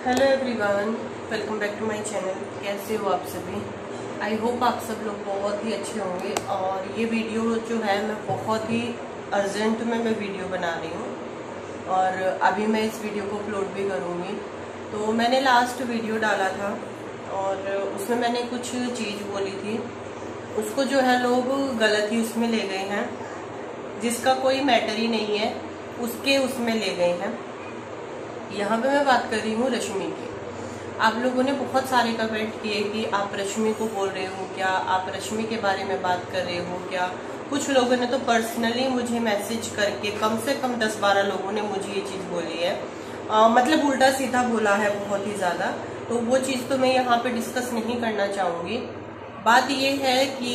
Hello everyone, welcome back to my channel. कैसे हो आप सभी? आई होप आप सब लोग बहुत ही अच्छे होंगे। और ये वीडियो जो है मैं बहुत ही अर्जेंट में वीडियो बना रही हूँ और अभी मैं इस वीडियो को अपलोड भी करूँगी। तो मैंने लास्ट वीडियो डाला था और उसमें मैंने कुछ चीज़ बोली थी, उसको जो है लोग गलत ही उसमें ले गए हैं, जिसका कोई मैटर ही नहीं है उसके उसमें ले गए हैं। यहाँ पे मैं बात कर रही हूँ रश्मि की। आप लोगों ने बहुत सारे कमेंट किए कि आप रश्मि को बोल रहे हो क्या, आप रश्मि के बारे में बात कर रहे हो क्या। कुछ लोगों ने तो पर्सनली मुझे मैसेज करके कम से कम 10-12 लोगों ने मुझे ये चीज़ बोली है, मतलब उल्टा सीधा बोला है बहुत ही ज़्यादा। तो वो चीज़ तो मैं यहाँ पे डिस्कस नहीं करना चाहूँगी। बात ये है कि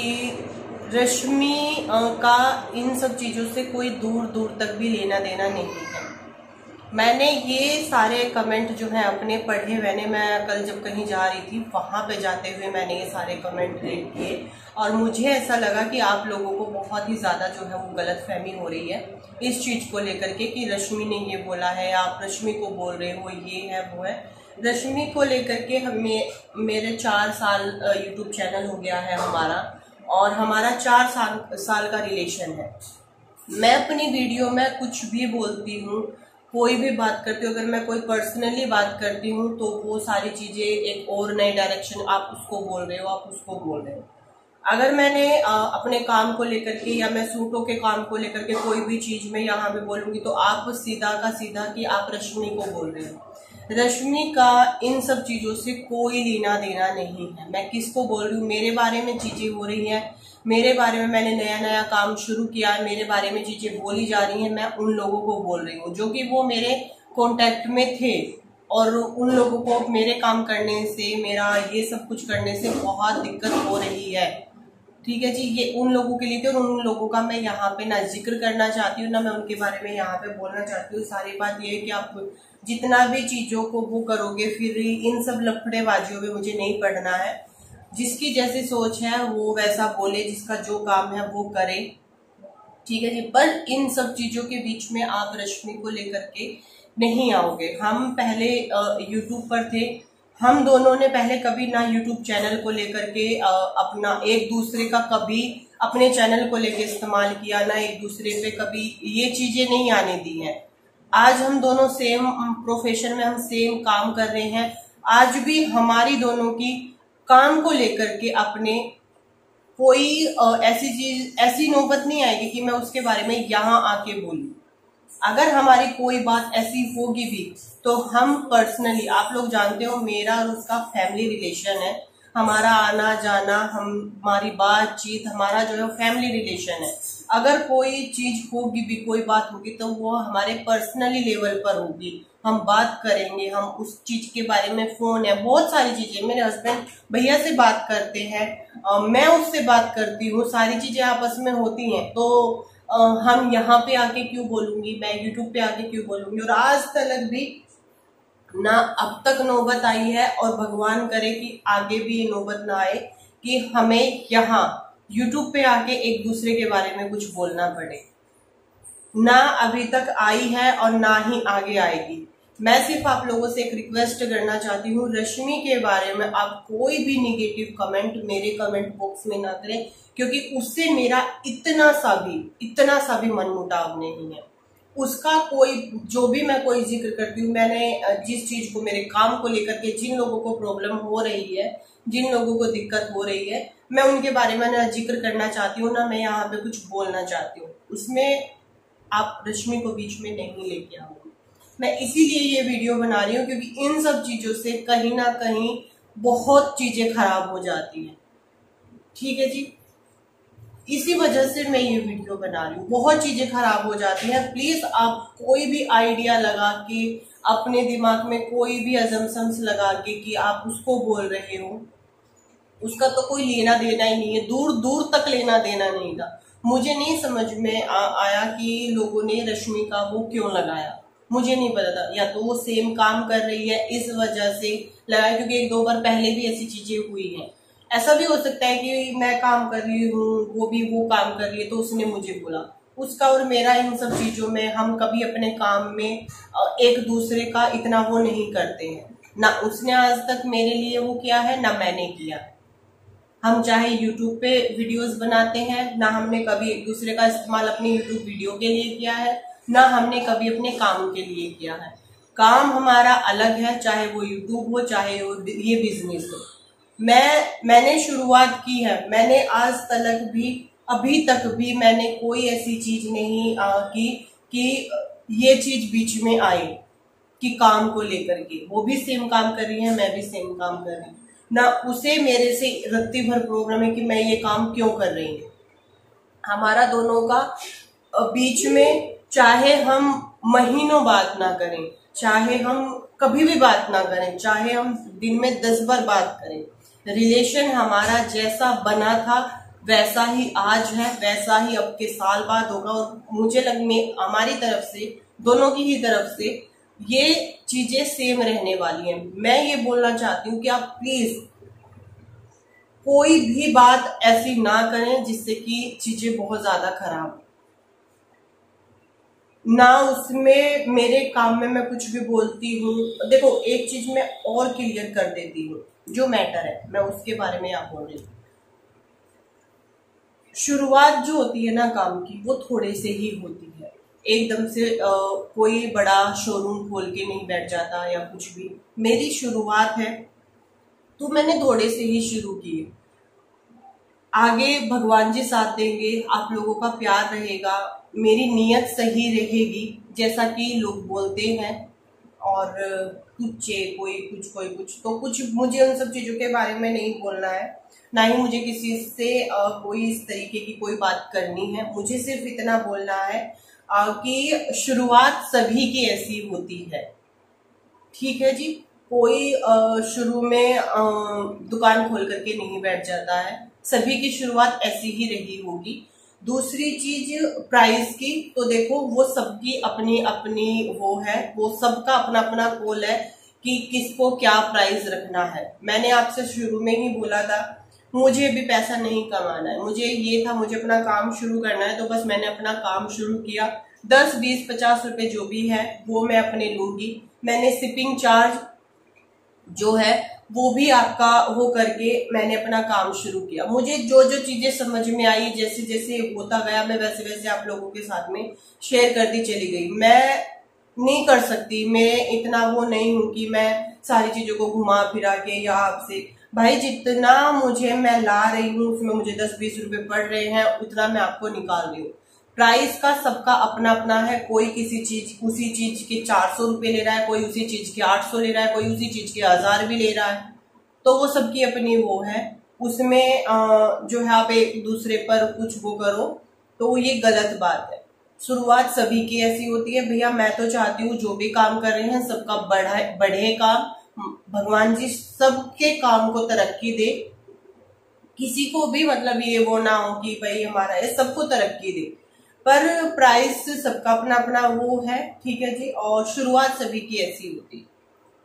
रश्मि का इन सब चीज़ों से कोई दूर दूर तक भी लेना देना नहीं है। मैंने ये सारे कमेंट जो है अपने पढ़े, मैं कल जब कहीं जा रही थी वहां पे जाते हुए मैंने ये सारे कमेंट रीड किए और मुझे ऐसा लगा कि आप लोगों को बहुत ही ज्यादा जो है वो गलतफहमी हो रही है इस चीज को लेकर के कि रश्मि ने ये बोला है, आप रश्मि को बोल रहे हो, ये है वो है। रश्मि को लेकर के मेरे 4 साल यूट्यूब चैनल हो गया है हमारा, और हमारा 4 साल का रिलेशन है। मैं अपनी वीडियो में कुछ भी बोलती हूँ, कोई भी बात करती हूँ, अगर मैं कोई पर्सनली बात करती हूँ तो वो सारी चीजें एक और नए डायरेक्शन, आप उसको बोल रहे हो, आप उसको बोल रहे हो। अगर मैंने अपने काम को लेकर के या मैं सूटों के काम को लेकर के कोई भी चीज में यहाँ पे बोलूंगी तो आप सीधा का सीधा कि आप रश्मि को बोल रहे हो। रश्मि का इन सब चीजों से कोई लेना देना नहीं है। मैं किसको बोल रही हूँ, मेरे बारे में चीजें हो रही हैं, मेरे बारे में मैंने नया नया काम शुरू किया है, मेरे बारे में चीजें बोली जा रही हैं, मैं उन लोगों को बोल रही हूँ जो कि वो मेरे कांटेक्ट में थे और उन लोगों को मेरे काम करने से, मेरा ये सब कुछ करने से बहुत दिक्कत हो रही है। ठीक है जी, ये उन लोगों के लिए थे और उन लोगों का मैं यहाँ पे ना जिक्र करना चाहती हूँ ना मैं उनके बारे में यहाँ पे बोलना चाहती हूँ। सारी बात ये है कि आप जितना भी चीजों को वो करोगे फिर इन सब लफड़ेबाजियों में मुझे नहीं पढ़ना है। जिसकी जैसी सोच है वो वैसा बोले, जिसका जो काम है वो करे, ठीक है जी। पर इन सब चीजों के बीच में आप रश्मि को लेकर के नहीं आओगे। हम पहले यूट्यूब पर थे, हम दोनों ने पहले कभी ना यूट्यूब चैनल को लेकर के अपना एक दूसरे का कभी अपने चैनल को लेकर इस्तेमाल किया, ना एक दूसरे पे कभी ये चीजें नहीं आने दी हैं। आज हम दोनों सेम प्रोफेशन में, हम सेम काम कर रहे हैं। आज भी हमारी दोनों की काम को लेकर के अपने कोई ऐसी चीज, ऐसी नौबत नहीं आएगी कि मैं उसके बारे में यहाँ आके बोलूं। अगर हमारी कोई बात ऐसी होगी भी तो हम पर्सनली, आप लोग जानते हो मेरा और उसका फैमिली रिलेशन है, हमारा आना जाना, हमारी बातचीत, हमारा जो है फैमिली रिलेशन है। अगर कोई चीज होगी भी, कोई बात होगी तो वो हमारे पर्सनली लेवल पर होगी, हम बात करेंगे, हम उस चीज के बारे में, फोन है, बहुत सारी चीजें, मेरे हस्बैंड भैया से बात करते हैं, मैं उससे बात करती हूँ, सारी चीजें आपस में होती हैं। तो हम यहाँ पे आके क्यों बोलूंगी, मैं यूट्यूब पे आके क्यों बोलूंगी। और आज तक भी ना अब तक नौबत आई है और भगवान करे कि आगे भी ये नौबत ना आए कि हमें यहाँ यूट्यूब पे आके एक दूसरे के बारे में कुछ बोलना पड़े। ना अभी तक आई है और ना ही आगे आएगी। मैं सिर्फ आप लोगों से एक रिक्वेस्ट करना चाहती हूँ, रश्मि के बारे में आप कोई भी निगेटिव कमेंट मेरे कमेंट बॉक्स में ना करें, क्योंकि उससे मेरा इतना सा भी मनमुटाव नहीं है। उसका कोई, जो भी मैं कोई जिक्र करती हूँ, मैंने जिस चीज को, मेरे काम को लेकर के जिन लोगों को प्रॉब्लम हो रही है, जिन लोगों को दिक्कत हो रही है, मैं उनके बारे में ना जिक्र करना चाहती हूँ, ना मैं यहाँ पे कुछ बोलना चाहती हूँ। उसमें आप रश्मि को बीच में नहीं लेके आओगे। मैं इसीलिए ये वीडियो बना रही हूँ क्योंकि इन सब चीजों से कहीं ना कहीं बहुत चीजें खराब हो जाती हैं। ठीक है जी, इसी वजह से मैं ये वीडियो बना रही हूँ। बहुत चीजें खराब हो जाती हैं। प्लीज आप कोई भी आइडिया लगा के, अपने दिमाग में कोई भी अजम्पशंस लगा के कि आप उसको बोल रहे हो, उसका तो कोई लेना देना ही नहीं है, दूर दूर तक लेना देना नहीं था। मुझे नहीं समझ में आया कि लोगों ने रश्मि का वो क्यों लगाया, मुझे नहीं पता था। या तो वो सेम काम कर रही है इस वजह से लगाया, क्योंकि 1-2 बार पहले भी ऐसी चीजें हुई हैं। ऐसा भी हो सकता है कि मैं काम कर रही हूँ, वो भी वो काम कर रही है, तो उसने मुझे बोला। उसका और मेरा इन सब चीजों में, हम कभी अपने काम में एक दूसरे का इतना वो नहीं करते हैं, ना उसने आज तक मेरे लिए वो किया है, ना मैंने किया। हम चाहे YouTube पे वीडियोस बनाते हैं, ना हमने कभी एक दूसरे का इस्तेमाल अपनी YouTube वीडियो के लिए किया है, ना हमने कभी अपने काम के लिए किया है। काम हमारा अलग है, चाहे वो YouTube हो, चाहे वो ये बिजनेस हो। मैंने शुरुआत की है, मैंने आज तक भी, अभी तक भी मैंने कोई ऐसी चीज नहीं की कि ये चीज बीच में आई कि काम को लेकर के। वो भी सेम काम कर रही है, मैं भी सेम काम कर रही हूँ ना। उसे मेरे से रत्ती भर प्रॉब्लम है कि मैं ये काम क्यों कर रही हूँ। हमारा दोनों का बीच में, चाहे हम महीनों बात ना करें, चाहे हम कभी भी बात ना करें, चाहे हम दिन में 10 बार बात करें, रिलेशन हमारा जैसा बना था वैसा ही आज है, वैसा ही अब के साल बाद होगा। और मुझे हमारी तरफ से, दोनों की ही तरफ से ये चीजें सेम रहने वाली हैं। मैं ये बोलना चाहती हूँ कि आप प्लीज कोई भी बात ऐसी ना करें जिससे कि चीजें बहुत ज्यादा खराब ना। उसमें मेरे काम में मैं कुछ भी बोलती हूँ, देखो एक चीज मैं और क्लियर कर देती हूँ, जो मैटर है मैं उसके बारे में आप बोल रही हूँ। शुरुआत जो होती है ना काम की, वो थोड़े से ही होती है। एकदम से कोई बड़ा शोरूम खोल के नहीं बैठ जाता या कुछ भी। मेरी शुरुआत है तो मैंने थोड़े से ही शुरू किए। आगे भगवान जी साथ देंगे, आप लोगों का प्यार रहेगा, मेरी नीयत सही रहेगी, जैसा कि लोग बोलते हैं। और कुछ कोई कुछ, कोई कुछ, तो कुछ मुझे उन सब चीजों के बारे में नहीं बोलना है, ना ही मुझे किसी से कोई इस तरीके की कोई बात करनी है। मुझे सिर्फ इतना बोलना है कि शुरुआत सभी की ऐसी होती है, ठीक है जी। कोई शुरू में दुकान खोल करके नहीं बैठ जाता है, सभी की शुरुआत ऐसी ही रही होगी। दूसरी चीज प्राइस की, तो देखो वो सबकी अपनी अपनी वो है, वो सबका अपना अपना कॉल है कि किसको क्या प्राइस रखना है। मैंने आपसे शुरू में ही बोला था, मुझे भी पैसा नहीं कमाना है, मुझे ये था, मुझे अपना काम शुरू करना है, तो बस मैंने अपना काम शुरू किया। 10, 20, 50 रुपए जो भी है वो मैं अपने लूंगी। मैंने शिपिंग चार्ज जो है वो भी आपका वो करके मैंने अपना काम शुरू किया। मुझे जो जो चीजें समझ में आई, जैसे जैसे होता गया, मैं वैसे वैसे आप लोगों के साथ में शेयर करती चली गई। मैं नहीं कर सकती, मैं इतना वो नहीं हूं कि मैं सारी चीजों को घुमा फिरा के, या आपसे भाई जितना मुझे मैं ला रही हूँ उसमें मुझे 10-20 रुपए पड़ रहे हैं, उतना मैं आपको निकाल रही हूँ। प्राइस का सबका अपना अपना है। कोई किसी चीज, उसी चीज के 400 रुपए ले रहा है, कोई उसी चीज के 800 ले रहा है, कोई उसी चीज के 1000 भी ले रहा है, तो वो सबकी अपनी वो है। उसमें जो है आप एक दूसरे पर कुछ वो करो तो ये गलत बात है। शुरुआत सभी की ऐसी होती है। भैया मैं तो चाहती हूँ जो भी काम कर रहे हैं सबका बढ़े काम, भगवान जी सबके काम को तरक्की दे, किसी को भी मतलब ये वो ना हो कि भाई हमारा ये, सबको तरक्की दे। पर प्राइस सबका अपना अपना वो है, ठीक है जी। और शुरुआत सभी की ऐसी होती,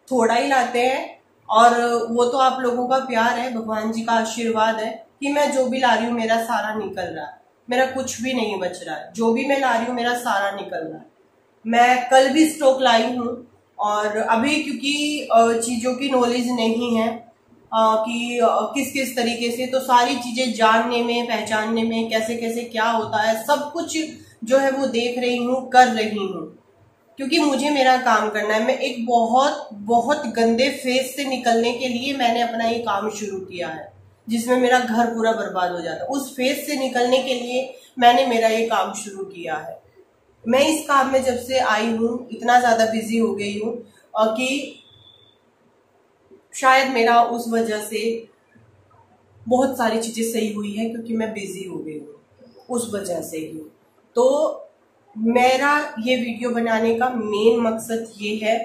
थोड़ा ही लाते हैं, और वो तो आप लोगों का प्यार है, भगवान जी का आशीर्वाद है कि मैं जो भी ला रही हूँ मेरा सारा निकल रहा है, मेरा कुछ भी नहीं बच रहा है। जो भी मैं ला रही हूँ मेरा सारा निकल रहा है। मैं कल भी स्टॉक लाई हूँ, और अभी क्योंकि चीजों की नॉलेज नहीं है कि किस किस तरीके से, तो सारी चीजें जानने में, पहचानने में, कैसे कैसे क्या होता है, सब कुछ जो है वो देख रही हूँ, कर रही हूँ, क्योंकि मुझे मेरा काम करना है। मैं एक बहुत बहुत गंदे फेज से निकलने के लिए मैंने अपना ये काम शुरू किया है, जिसमें मेरा घर पूरा बर्बाद हो जाता। उस फेज से निकलने के लिए मैंने मेरा ये काम शुरू किया है। मैं इस काम में जब से आई हूँ इतना ज्यादा बिजी हो गई हूँ कि शायद मेरा उस वजह से बहुत सारी चीजें सही हुई है, क्योंकि मैं बिजी हो गई हूँ उस वजह से ही। तो मेरा ये वीडियो बनाने का मेन मकसद ये है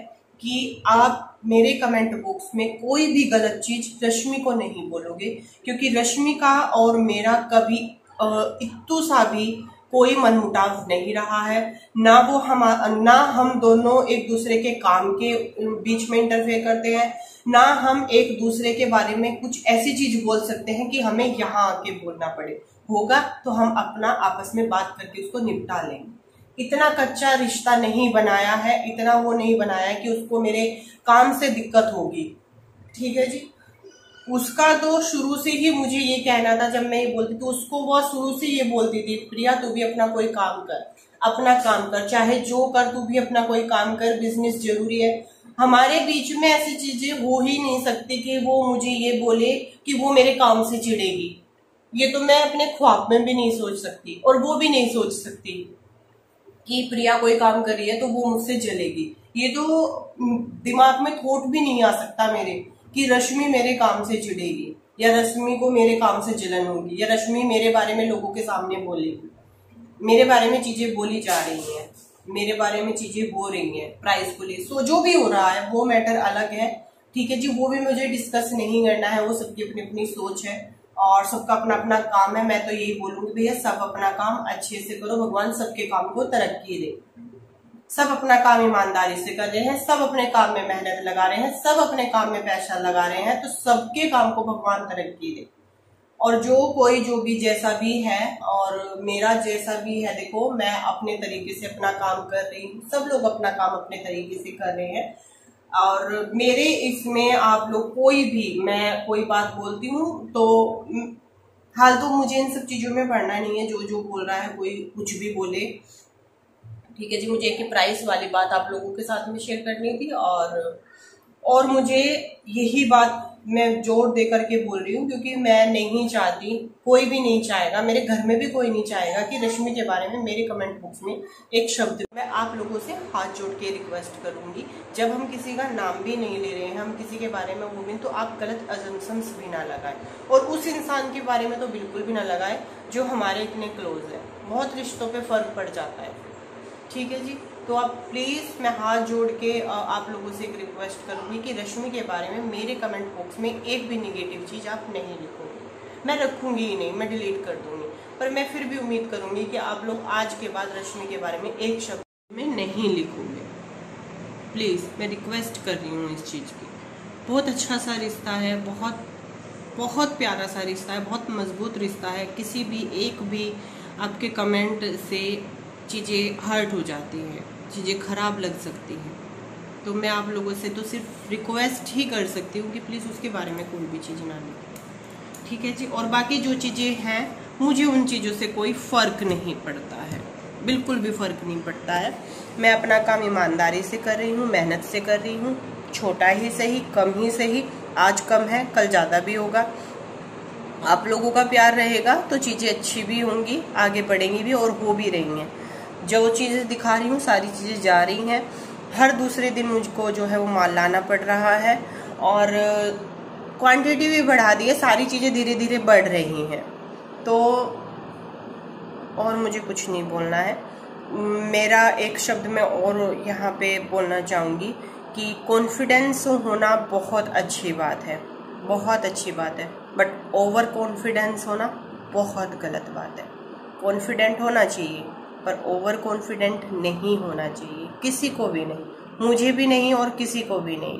कि आप मेरे कमेंट बॉक्स में कोई भी गलत चीज रश्मि को नहीं बोलोगे, क्योंकि रश्मि का और मेरा कभी इत्तू सा भी कोई मनमुटाव नहीं रहा है। ना हम दोनों एक दूसरे के काम के बीच में इंटरफेयर करते हैं, ना हम एक दूसरे के बारे में कुछ ऐसी चीज बोल सकते हैं कि हमें यहाँ आके बोलना पड़े। होगा तो हम अपना आपस में बात करके उसको निपटा लेंगे। इतना कच्चा रिश्ता नहीं बनाया है, इतना वो नहीं बनाया है कि उसको मेरे काम से दिक्कत होगी। ठीक है जी। उसका तो शुरू से ही मुझे ये कहना था, जब मैं ये बोलती थी उसको, वो शुरू से ये बोलती थी, प्रिया तू भी अपना कोई काम कर, अपना काम कर, चाहे जो कर, तू भी अपना कोई काम कर, बिजनेस जरूरी है। हमारे बीच में ऐसी चीजें हो ही नहीं सकती कि वो मुझे ये बोले कि वो मेरे काम से चिढ़ेगी। ये तो मैं अपने ख्वाब में भी नहीं सोच सकती, और वो भी नहीं सोच सकती कि प्रिया कोई काम कर रही है तो वो मुझसे जलेगी। ये तो दिमाग में थॉट भी नहीं आ सकता मेरे कि रश्मि मेरे काम से चिढ़ेगी, या रश्मि को मेरे काम से जलन होगी, या रश्मि मेरे बारे में लोगों के सामने बोलेगी। मेरे बारे में चीजें बोली जा रही हैं, मेरे बारे में चीजें हो रही हैं प्राइस को लेकर, सो जो भी हो रहा है वो मैटर अलग है। ठीक है जी, वो भी मुझे डिस्कस नहीं करना है, वो सबकी अपनी अपनी सोच है और सबका अपना अपना काम है। मैं तो यही बोलूंगी भैया सब अपना काम अच्छे से करो, भगवान सबके काम को तरक्की दे। सब अपना काम ईमानदारी से कर रहे हैं, सब अपने काम में मेहनत लगा रहे हैं, सब अपने काम में पैसा लगा रहे हैं, तो सबके काम को भगवान तरक्की दे। और जो कोई जो भी जैसा भी है, और मेरा जैसा भी है, देखो मैं अपने तरीके से अपना काम कर रही हूँ, सब लोग अपना काम अपने तरीके से कर रहे हैं। और मेरे इसमें आप लोग कोई भी, मैं कोई बात बोलती हूँ तो हाल तो मुझे इन सब चीजों में पढ़ना नहीं है, जो जो बोल रहा है कोई कुछ भी बोले। ठीक है जी, मुझे एक प्राइस वाली बात आप लोगों के साथ में शेयर करनी थी, और मुझे यही बात मैं जोर दे करके बोल रही हूँ, क्योंकि मैं नहीं चाहती, कोई भी नहीं चाहेगा, मेरे घर में भी कोई नहीं चाहेगा कि रश्मि के बारे में मेरे कमेंट बॉक्स में एक शब्द। मैं आप लोगों से हाथ जोड़ के रिक्वेस्ट करूंगी, जब हम किसी का नाम भी नहीं ले रहे हैं, हम किसी के बारे में बोलें तो आप गलत अजम्पशंस भी ना लगाएं, और उस इंसान के बारे में तो बिल्कुल भी ना लगाएं जो हमारे इतने क्लोज है। बहुत रिश्तों पर फर्क पड़ जाता है। ठीक है जी, तो आप प्लीज़, मैं हाथ जोड़ के आप लोगों से एक रिक्वेस्ट करूंगी कि रश्मि के बारे में मेरे कमेंट बॉक्स में एक भी निगेटिव चीज़ आप नहीं लिखोगे। मैं रखूंगी ही नहीं, मैं डिलीट कर दूंगी, पर मैं फिर भी उम्मीद करूंगी कि आप लोग आज के बाद रश्मि के बारे में एक शब्द में नहीं लिखोगे। प्लीज़, मैं रिक्वेस्ट कर रही हूँ इस चीज़ की। बहुत अच्छा सा रिश्ता है, बहुत बहुत प्यारा सा रिश्ता है, बहुत मजबूत रिश्ता है। किसी भी एक भी आपके कमेंट से चीज़ें हर्ट हो जाती हैं, चीज़ें ख़राब लग सकती हैं, तो मैं आप लोगों से तो सिर्फ रिक्वेस्ट ही कर सकती हूँ कि प्लीज़ उसके बारे में कोई भी चीज़ ना लिखें। ठीक है जी, और बाकी जो चीज़ें हैं मुझे उन चीज़ों से कोई फ़र्क नहीं पड़ता है, बिल्कुल भी फ़र्क नहीं पड़ता है। मैं अपना काम ईमानदारी से कर रही हूँ, मेहनत से कर रही हूँ, छोटा ही सही, कम ही सही, आज कम है कल ज़्यादा भी होगा। आप लोगों का प्यार रहेगा तो चीज़ें अच्छी भी होंगी, आगे बढ़ेंगी भी, और हो भी रही हैं। जो चीज़ें दिखा रही हूँ सारी चीज़ें जा रही हैं। हर दूसरे दिन मुझको जो है वो माल लाना पड़ रहा है, और क्वांटिटी भी बढ़ा दी है, सारी चीज़ें धीरे धीरे बढ़ रही हैं। तो और मुझे कुछ नहीं बोलना है। मेरा एक शब्द मैं और यहाँ पे बोलना चाहूँगी कि कॉन्फिडेंस होना बहुत अच्छी बात है, बहुत अच्छी बात है, बट ओवर कॉन्फिडेंस होना बहुत गलत बात है। कॉन्फिडेंट होना चाहिए, पर ओवर कॉन्फिडेंट नहीं होना चाहिए, किसी को भी नहीं, मुझे भी नहीं और किसी को भी नहीं।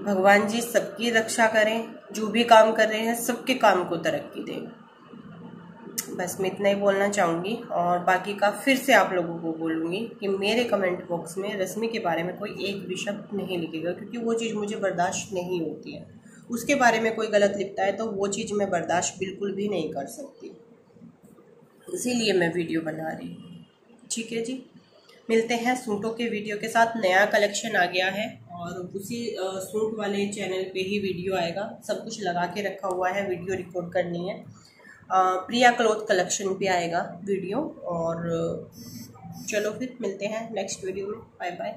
भगवान जी सबकी रक्षा करें, जो भी काम कर रहे हैं सबके काम को तरक्की दें। बस मैं इतना ही बोलना चाहूँगी, और बाकी का फिर से आप लोगों को बोलूँगी कि मेरे कमेंट बॉक्स में रश्मि के बारे में कोई एक भी शब्द नहीं लिखेगा, क्योंकि वो चीज़ मुझे बर्दाश्त नहीं होती है। उसके बारे में कोई गलत लिखता है तो वो चीज़ मैं बर्दाश्त बिल्कुल भी नहीं कर सकती, इसीलिए मैं वीडियो बना रही हूँ। ठीक है जी, मिलते हैं सूटों के वीडियो के साथ। नया कलेक्शन आ गया है, और उसी सूट वाले चैनल पे ही वीडियो आएगा। सब कुछ लगा के रखा हुआ है, वीडियो रिकॉर्ड करनी है। प्रिया क्लॉथ कलेक्शन पे आएगा वीडियो, और चलो फिर मिलते हैं नेक्स्ट वीडियो में। Bye bye.